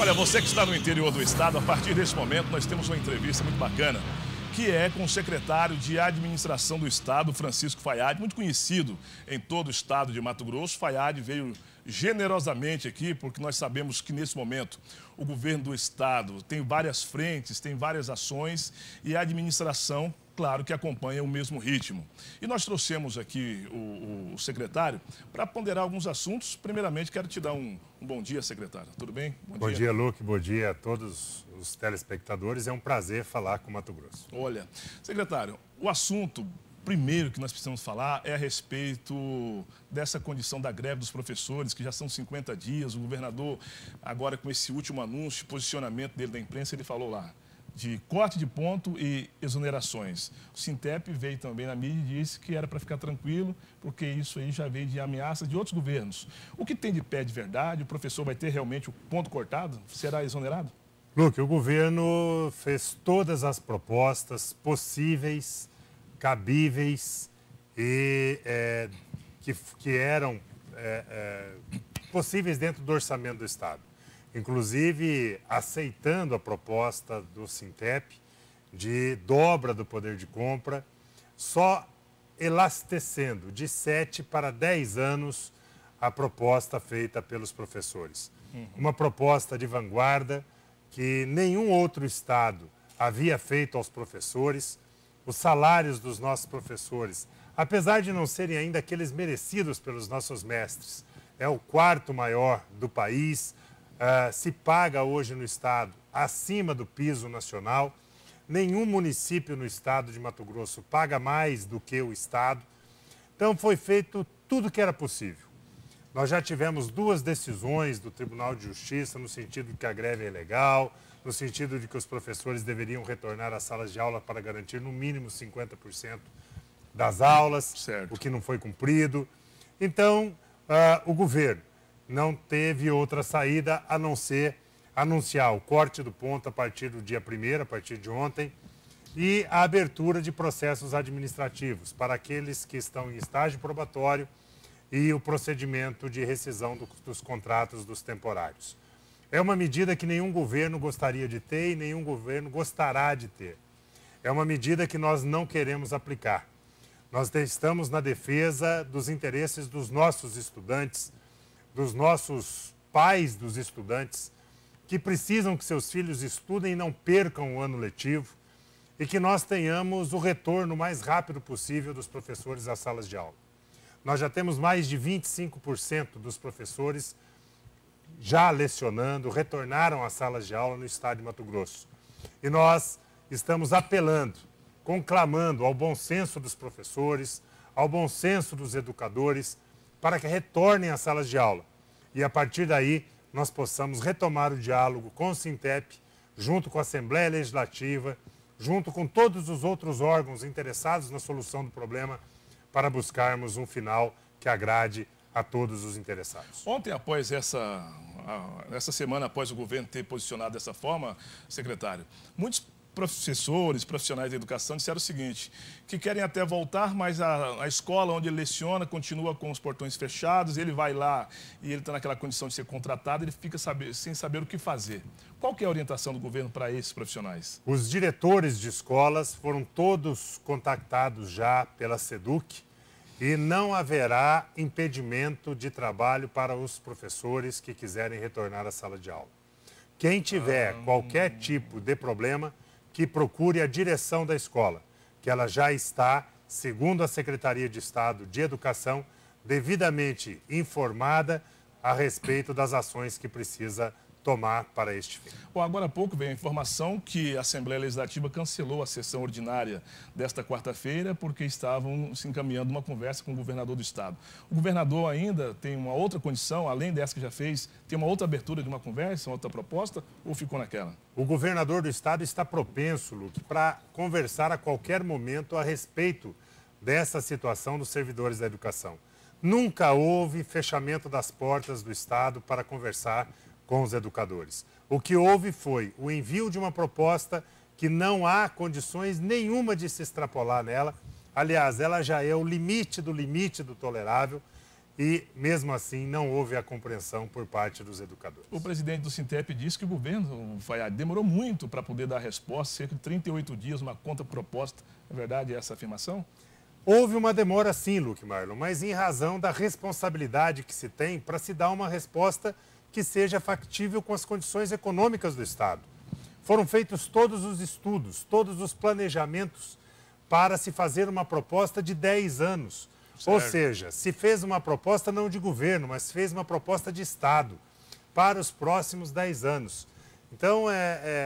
Olha, você que está no interior do estado, a partir deste momento nós temos uma entrevista muito bacana, que é com o secretário de Administração do Estado, Francisco Fayad, muito conhecido em todo o estado de Mato Grosso. Fayad veio generosamente aqui, porque nós sabemos que nesse momento o governo do estado tem várias frentes, tem várias ações e a administração, claro, que acompanha o mesmo ritmo. E nós trouxemos aqui o secretário para ponderar alguns assuntos. Primeiramente, quero te dar um bom dia, secretário. Tudo bem? Bom dia, Luque. Bom dia a todos os telespectadores. É um prazer falar com o Mato Grosso. Olha, secretário, o assunto primeiro que nós precisamos falar é a respeito dessa condição da greve dos professores, que já são 50 dias. O governador, agora com esse último anúncio, posicionamento dele da imprensa, ele falou lá de corte de ponto e exonerações. O Sintep veio também na mídia e disse que era para ficar tranquilo, porque isso aí já veio de ameaça de outros governos. O que tem de pé de verdade? O professor vai ter realmente o ponto cortado? Será exonerado? Luque, o governo fez todas as propostas possíveis, cabíveis e que eram possíveis dentro do orçamento do Estado. Inclusive aceitando a proposta do Sintep de dobra do poder de compra, só elastecendo de 7 para 10 anos a proposta feita pelos professores. Uma proposta de vanguarda que nenhum outro estado havia feito aos professores. Os salários dos nossos professores, apesar de não serem ainda aqueles merecidos pelos nossos mestres, é o quarto maior do país. Se paga hoje no estado acima do piso nacional. Nenhum município no estado de Mato Grosso paga mais do que o estado. Então foi feito tudo que era possível. Nós já tivemos 2 decisões do Tribunal de Justiça no sentido de que a greve é ilegal, no sentido de que os professores deveriam retornar às salas de aula para garantir no mínimo 50% das aulas, certo, o que não foi cumprido. Então, o governo não teve outra saída a não ser anunciar o corte do ponto a partir do dia 1º, a partir de ontem, e a abertura de processos administrativos para aqueles que estão em estágio probatório e o procedimento de rescisão dos contratos dos temporários. É uma medida que nenhum governo gostaria de ter e nenhum governo gostará de ter. É uma medida que nós não queremos aplicar. Nós estamos na defesa dos interesses dos nossos estudantes, dos nossos pais dos estudantes, que precisam que seus filhos estudem e não percam o ano letivo, e que nós tenhamos o retorno mais rápido possível dos professores às salas de aula. Nós já temos mais de 25% dos professores já lecionando, retornaram às salas de aula no estado de Mato Grosso. E nós estamos apelando, conclamando ao bom senso dos professores, ao bom senso dos educadores, para que retornem às salas de aula. E a partir daí nós possamos retomar o diálogo com o Sintep, junto com a Assembleia Legislativa, junto com todos os outros órgãos interessados na solução do problema, para buscarmos um final que agrade a todos os interessados. Ontem, após essa semana, após o governo ter posicionado dessa forma, secretário, muitos professores, profissionais da educação disseram o seguinte, que querem até voltar, mas a escola onde ele leciona continua com os portões fechados, ele vai lá e ele está naquela condição de ser contratado, ele fica sem saber o que fazer. Qual que é a orientação do governo para esses profissionais? Os diretores de escolas foram todos contactados já pela SEDUC e não haverá impedimento de trabalho para os professores que quiserem retornar à sala de aula. Quem tiver qualquer tipo de problema, que procure a direção da escola, que ela já está, segundo a Secretaria de Estado de Educação, devidamente informada a respeito das ações que precisa tomar para este fim. Bom, agora há pouco veio a informação que a Assembleia Legislativa cancelou a sessão ordinária desta quarta-feira porque estavam se encaminhando uma conversa com o governador do estado. O governador ainda tem uma outra condição, além dessa que já fez, tem uma outra abertura de uma conversa, uma outra proposta, ou ficou naquela? O governador do estado está propenso, Luque, para conversar a qualquer momento a respeito dessa situação dos servidores da educação. Nunca houve fechamento das portas do estado para conversar com os educadores. O que houve foi o envio de uma proposta que não há condições nenhuma de se extrapolar nela. Aliás, ela já é o limite do tolerável e, mesmo assim, não houve a compreensão por parte dos educadores. O presidente do Sintep disse que o governo, Fayad, demorou muito para poder dar a resposta, cerca de 38 dias, uma contraproposta. É verdade essa afirmação? Houve uma demora sim, Luque Marlon, mas em razão da responsabilidade que se tem para se dar uma resposta que seja factível com as condições econômicas do Estado. Foram feitos todos os estudos, todos os planejamentos para se fazer uma proposta de 10 anos. Certo. Ou seja, se fez uma proposta não de governo, mas fez uma proposta de Estado para os próximos 10 anos. Então,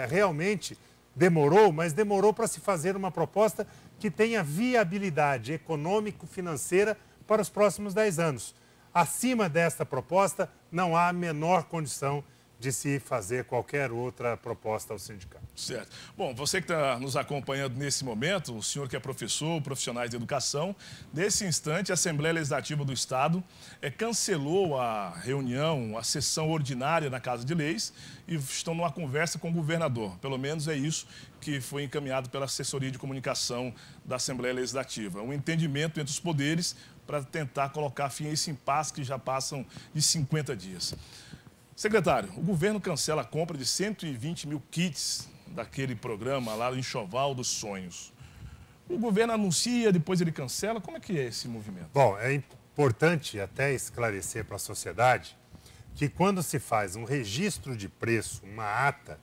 realmente demorou, mas demorou para se fazer uma proposta que tenha viabilidade econômico-financeira para os próximos 10 anos. Acima desta proposta, não há a menor condição de se fazer qualquer outra proposta ao sindicato. Certo. Bom, você que está nos acompanhando nesse momento, o senhor que é professor, profissionais de educação, nesse instante a Assembleia Legislativa do Estado cancelou a reunião, a sessão ordinária na Casa de Leis e estão numa conversa com o governador. Pelo menos é isso que foi encaminhado pela assessoria de comunicação da Assembleia Legislativa. Um entendimento entre os poderes para tentar colocar fim a esse impasse que já passam de 50 dias. Secretário, o governo cancela a compra de 120 mil kits daquele programa lá do Enxoval dos Sonhos. O governo anuncia, depois ele cancela. Como é que é esse movimento? Bom, é importante até esclarecer para a sociedade que quando se faz um registro de preço, uma ata,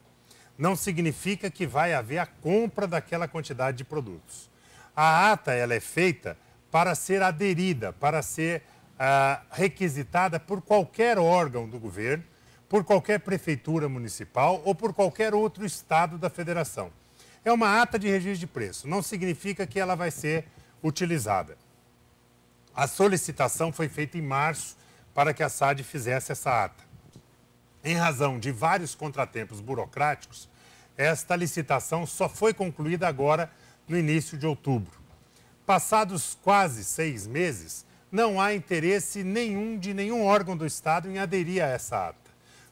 não significa que vai haver a compra daquela quantidade de produtos. A ata ela é feita para ser aderida, para ser requisitada por qualquer órgão do governo, por qualquer prefeitura municipal ou por qualquer outro estado da federação. É uma ata de registro de preço, não significa que ela vai ser utilizada. A solicitação foi feita em março para que a SAD fizesse essa ata. Em razão de vários contratempos burocráticos, esta licitação só foi concluída agora no início de outubro. Passados quase 6 meses, não há interesse nenhum de nenhum órgão do Estado em aderir a essa ata.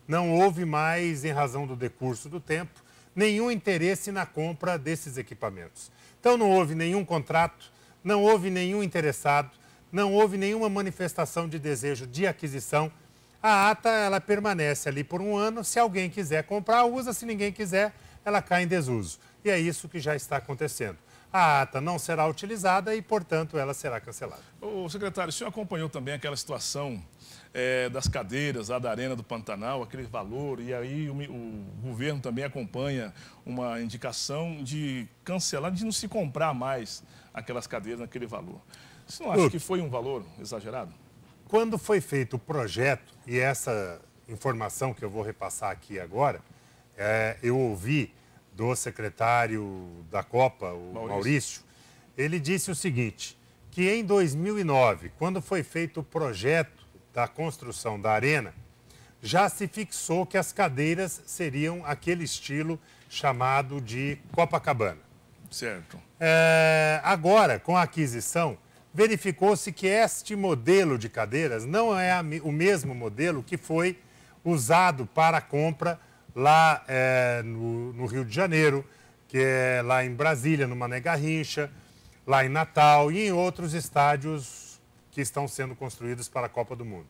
Não houve mais, em razão do decurso do tempo, nenhum interesse na compra desses equipamentos. Então não houve nenhum contrato, não houve nenhum interessado, não houve nenhuma manifestação de desejo de aquisição. A ata ela permanece ali por 1 ano, se alguém quiser comprar, usa, se ninguém quiser, ela cai em desuso. E é isso que já está acontecendo. A ata não será utilizada e, portanto, ela será cancelada. Ô, secretário, o senhor acompanhou também aquela situação das cadeiras lá da Arena do Pantanal, aquele valor, e aí o governo também acompanha uma indicação de cancelar, de não se comprar mais aquelas cadeiras naquele valor. Você não acha que foi um valor exagerado? Quando foi feito o projeto, e essa informação que eu vou repassar aqui agora, eu ouvi do secretário da Copa, o Maurício, ele disse o seguinte, que em 2009, quando foi feito o projeto da construção da arena, já se fixou que as cadeiras seriam aquele estilo chamado de Copacabana. Certo. Agora, com a aquisição, verificou-se que este modelo de cadeiras não é o mesmo modelo que foi usado para a compra lá no Rio de Janeiro, que é lá em Brasília, no Mané Garrincha, lá em Natal e em outros estádios que estão sendo construídos para a Copa do Mundo.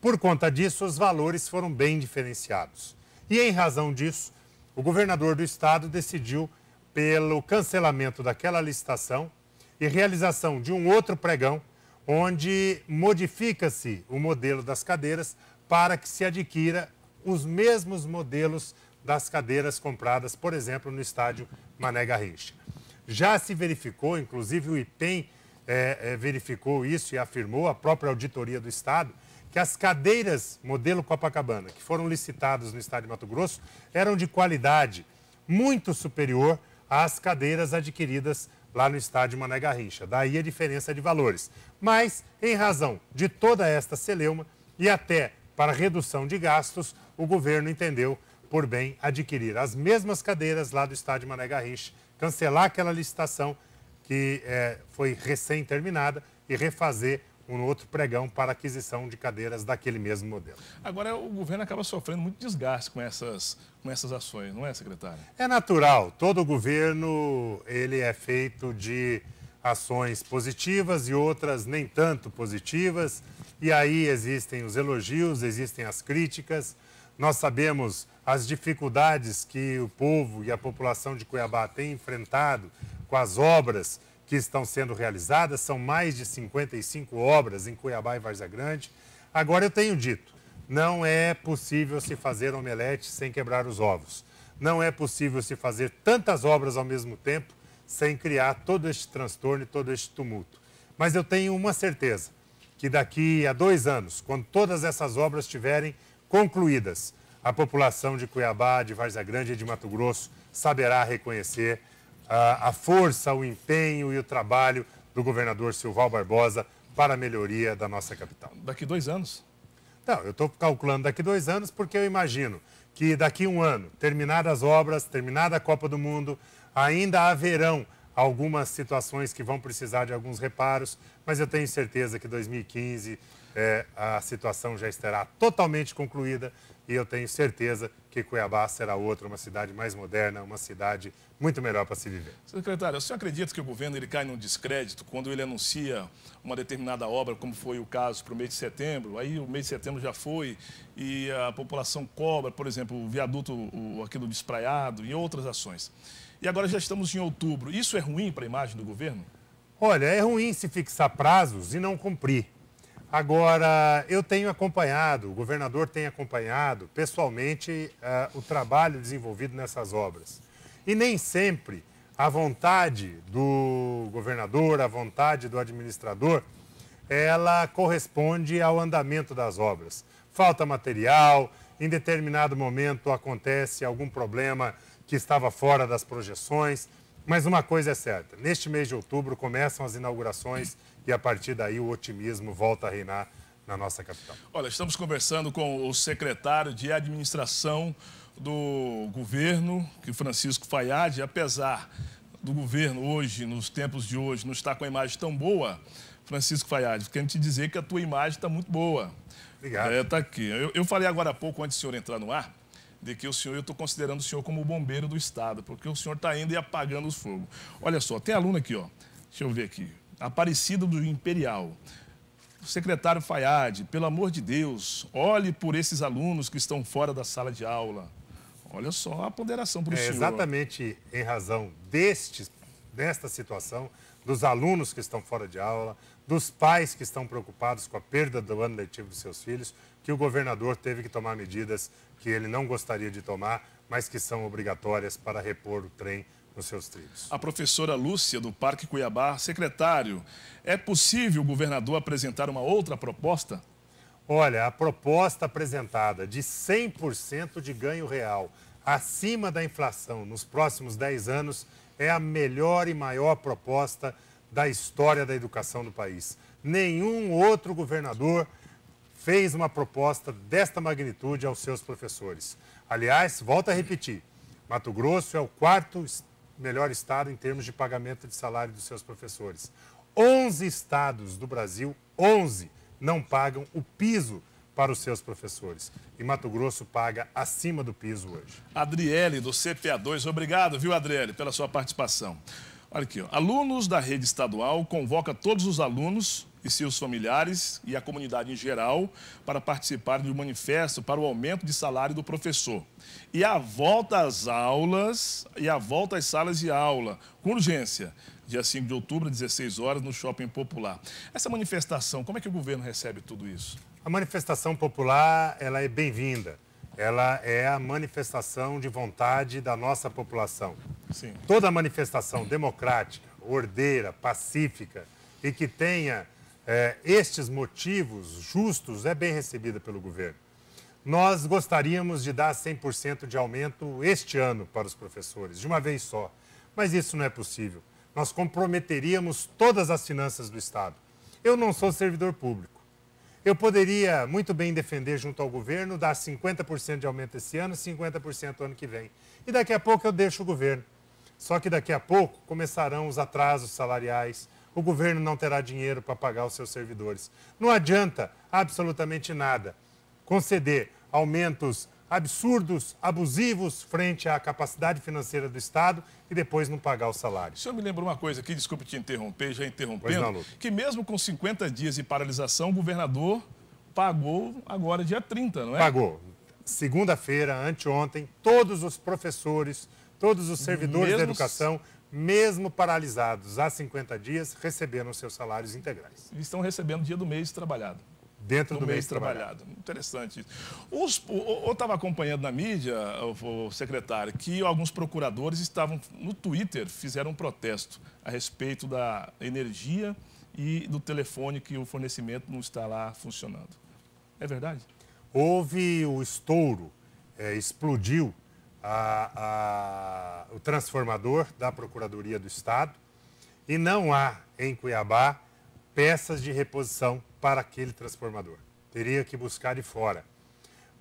Por conta disso, os valores foram bem diferenciados. E em razão disso, o governador do estado decidiu pelo cancelamento daquela licitação e realização de um outro pregão, onde modifica-se o modelo das cadeiras para que se adquira os mesmos modelos das cadeiras compradas, por exemplo, no estádio Mané Garrincha. Já se verificou, inclusive o IPEM verificou isso e afirmou, a própria auditoria do Estado, que as cadeiras modelo Copacabana, que foram licitadas no estado de Mato Grosso, eram de qualidade muito superior às cadeiras adquiridas lá no estádio Mané Garrincha. Daí a diferença de valores. Mas, em razão de toda esta celeuma e até para redução de gastos, o governo entendeu por bem adquirir as mesmas cadeiras lá do estádio Mané Garrincha, cancelar aquela licitação que foi recém-terminada e refazer um outro pregão para aquisição de cadeiras daquele mesmo modelo. Agora, o governo acaba sofrendo muito desgaste com essas ações, não é, secretário? É natural. Todo governo ele é feito de ações positivas e outras nem tanto positivas. E aí existem os elogios, existem as críticas. Nós sabemos as dificuldades que o povo e a população de Cuiabá têm enfrentado com as obras que estão sendo realizadas. São mais de 55 obras em Cuiabá e Várzea Grande. Agora eu tenho dito, não é possível se fazer omelete sem quebrar os ovos. Não é possível se fazer tantas obras ao mesmo tempo sem criar todo este transtorno e todo este tumulto. Mas eu tenho uma certeza, que daqui a 2 anos, quando todas essas obras estiverem concluídas, a população de Cuiabá, de Várzea Grande e de Mato Grosso saberá reconhecer a força, o empenho e o trabalho do governador Silval Barbosa para a melhoria da nossa capital. Daqui 2 anos? Não, eu estou calculando daqui 2 anos porque eu imagino que daqui 1 ano, terminadas as obras, terminada a Copa do Mundo, ainda haverão algumas situações que vão precisar de alguns reparos, mas eu tenho certeza que 2015 a situação já estará totalmente concluída e eu tenho certeza que Cuiabá será outra, uma cidade mais moderna, uma cidade muito melhor para se viver. Secretário, o senhor acredita que o governo ele cai num descrédito quando ele anuncia uma determinada obra, como foi o caso para o mês de setembro? Aí o mês de setembro já foi e a população cobra, por exemplo, o viaduto aqui do Despraiado e outras ações. E agora já estamos em outubro. Isso é ruim para a imagem do governo? Olha, é ruim se fixar prazos e não cumprir. Agora, eu tenho acompanhado, o governador tem acompanhado pessoalmente o trabalho desenvolvido nessas obras. E nem sempre a vontade do governador, a vontade do administrador, ela corresponde ao andamento das obras. Falta material, em determinado momento acontece algum problema que estava fora das projeções, mas uma coisa é certa, neste mês de outubro começam as inaugurações e a partir daí o otimismo volta a reinar na nossa capital. Olha, estamos conversando com o secretário de administração do governo, que Francisco Fayad, apesar do governo hoje, nos tempos de hoje, não estar com a imagem tão boa, Francisco Fayad, quero te dizer que a tua imagem está muito boa. Obrigado. Está aqui. Eu falei agora há pouco, antes do senhor entrar no ar, de que o senhor, eu estou considerando o senhor como o bombeiro do Estado, porque o senhor está indo e apagando os fogos. Olha só, tem aluno aqui, ó. Deixa eu ver aqui. Aparecida do Imperial. Secretário Fayad, pelo amor de Deus, olhe por esses alunos que estão fora da sala de aula. Olha só a ponderação para o senhor. Exatamente em razão desta situação, dos alunos que estão fora de aula, dos pais que estão preocupados com a perda do ano letivo dos seus filhos, que o governador teve que tomar medidas que ele não gostaria de tomar, mas que são obrigatórias para repor o trem nos seus trilhos. A professora Lúcia, do Parque Cuiabá. Secretário, é possível o governador apresentar uma outra proposta? Olha, a proposta apresentada de 100% de ganho real acima da inflação nos próximos 10 anos é a melhor e maior proposta da história da educação do país. Nenhum outro governador fez uma proposta desta magnitude aos seus professores. Aliás, volto a repetir, Mato Grosso é o 4º melhor estado em termos de pagamento de salário dos seus professores. 11 estados do Brasil, 11, não pagam o piso para os seus professores. E Mato Grosso paga acima do piso hoje. Adriele, do CPA2. Obrigado, viu, Adriele, pela sua participação. Olha aqui, ó. Alunos da rede estadual convoca todos os alunos e seus familiares e a comunidade em geral para participar de um manifesto para o aumento de salário do professor. E a volta às aulas e a volta às salas de aula, com urgência, dia 5 de outubro, às 16 horas, no Shopping Popular. Essa manifestação, como é que o governo recebe tudo isso? A manifestação popular, ela é bem-vinda. Ela é a manifestação de vontade da nossa população. Sim. Toda manifestação democrática, ordeira, pacífica e que tenha estes motivos justos é bem recebida pelo governo. Nós gostaríamos de dar 100% de aumento este ano para os professores, de uma vez só, mas isso não é possível. Nós comprometeríamos todas as finanças do Estado. Eu não sou servidor público. Eu poderia muito bem defender junto ao governo, dar 50% de aumento esse ano, 50% ano que vem. E daqui a pouco eu deixo o governo. Só que daqui a pouco começarão os atrasos salariais, o governo não terá dinheiro para pagar os seus servidores. Não adianta absolutamente nada conceder aumentos absurdos, abusivos frente à capacidade financeira do Estado e depois não pagar o salário. O senhor me lembra uma coisa aqui, desculpe te interromper, já interrompendo, Pois não, Lucas. que mesmo com 50 dias de paralisação, o governador pagou agora dia 30, não é? Pagou. Segunda-feira, anteontem, todos os professores, todos os servidores da educação, mesmo paralisados há 50 dias, receberam seus salários integrais. Eles estão recebendo dia do mês trabalhado. Dentro do mês trabalhado. Interessante isso. Eu estava acompanhando na mídia, o secretário, que alguns procuradores estavam no Twitter, fizeram um protesto a respeito da energia e do telefone, que o fornecimento não está lá funcionando. É verdade? Houve o estouro, explodiu o transformador da Procuradoria do Estado e não há em Cuiabá peças de reposição para aquele transformador. Teria que buscar de fora.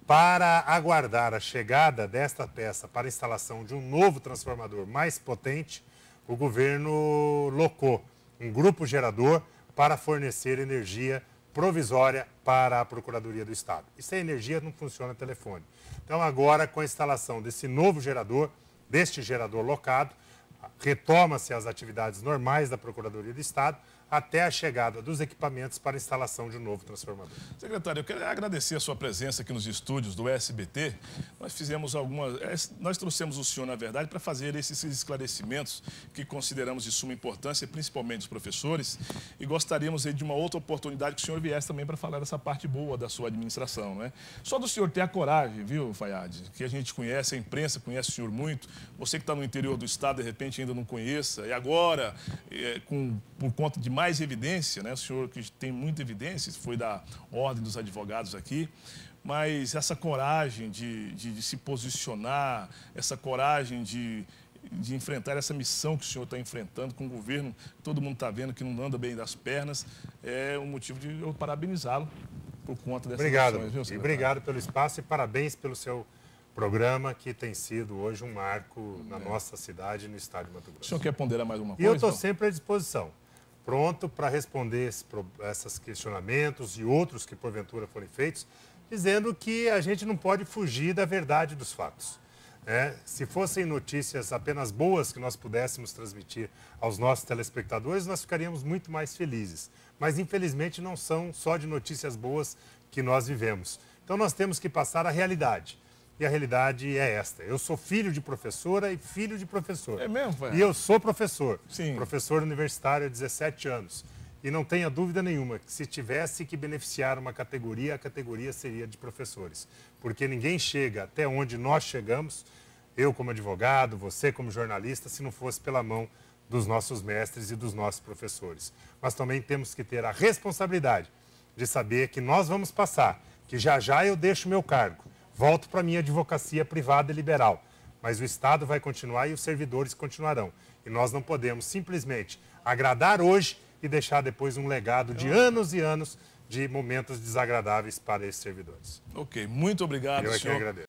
Para aguardar a chegada desta peça para a instalação de um novo transformador mais potente, o governo locou um grupo gerador para fornecer energia provisória para a Procuradoria do Estado. E sem energia não funciona telefone. Então agora, com a instalação desse novo gerador, deste gerador locado, retoma-se as atividades normais da Procuradoria do Estado até a chegada dos equipamentos para a instalação de um novo transformador. Secretário, eu quero agradecer a sua presença aqui nos estúdios do SBT. Nós trouxemos o senhor, na verdade, para fazer esses esclarecimentos que consideramos de suma importância, principalmente os professores, e gostaríamos aí de uma outra oportunidade que o senhor viesse também para falar dessa parte boa da sua administração, né? Só do senhor ter a coragem, viu, Fayad, que a gente conhece, a imprensa conhece o senhor muito, você que está no interior do estado, de repente ainda não conheça, e agora, por conta de mais evidência, né? O senhor que tem muita evidência, foi da Ordem dos Advogados aqui, mas essa coragem de se posicionar, essa coragem de enfrentar essa missão que o senhor está enfrentando com o governo, todo mundo está vendo que não anda bem das pernas, é um motivo de eu parabenizá-lo por conta dessas Obrigado, ações. Viu, obrigado pelo espaço e parabéns pelo seu programa, que tem sido hoje um marco na nossa cidade e no estado de Mato Grosso. O senhor quer ponderar mais uma coisa? E eu estou sempre à disposição, pronto para responder esses questionamentos e outros que porventura forem feitos, dizendo que a gente não pode fugir da verdade dos fatos. Se fossem notícias apenas boas que nós pudéssemos transmitir aos nossos telespectadores, nós ficaríamos muito mais felizes. Mas, infelizmente, não são só de notícias boas que nós vivemos. Então, nós temos que passar a realidade. E a realidade é esta. Eu sou filho de professora e filho de professor. É mesmo, pai? E eu sou professor. Sim. Professor universitário há 17 anos. E não tenha dúvida nenhuma que se tivesse que beneficiar uma categoria, a categoria seria de professores. Porque ninguém chega até onde nós chegamos, eu como advogado, você como jornalista, se não fosse pela mão dos nossos mestres e dos nossos professores. Mas também temos que ter a responsabilidade de saber que nós vamos passar, que já já eu deixo meu cargo, volto para a minha advocacia privada e liberal. Mas o Estado vai continuar e os servidores continuarão. E nós não podemos simplesmente agradar hoje e deixar depois um legado de anos e anos de momentos desagradáveis para esses servidores. Ok, muito obrigado, Eu é que senhor. agradeço.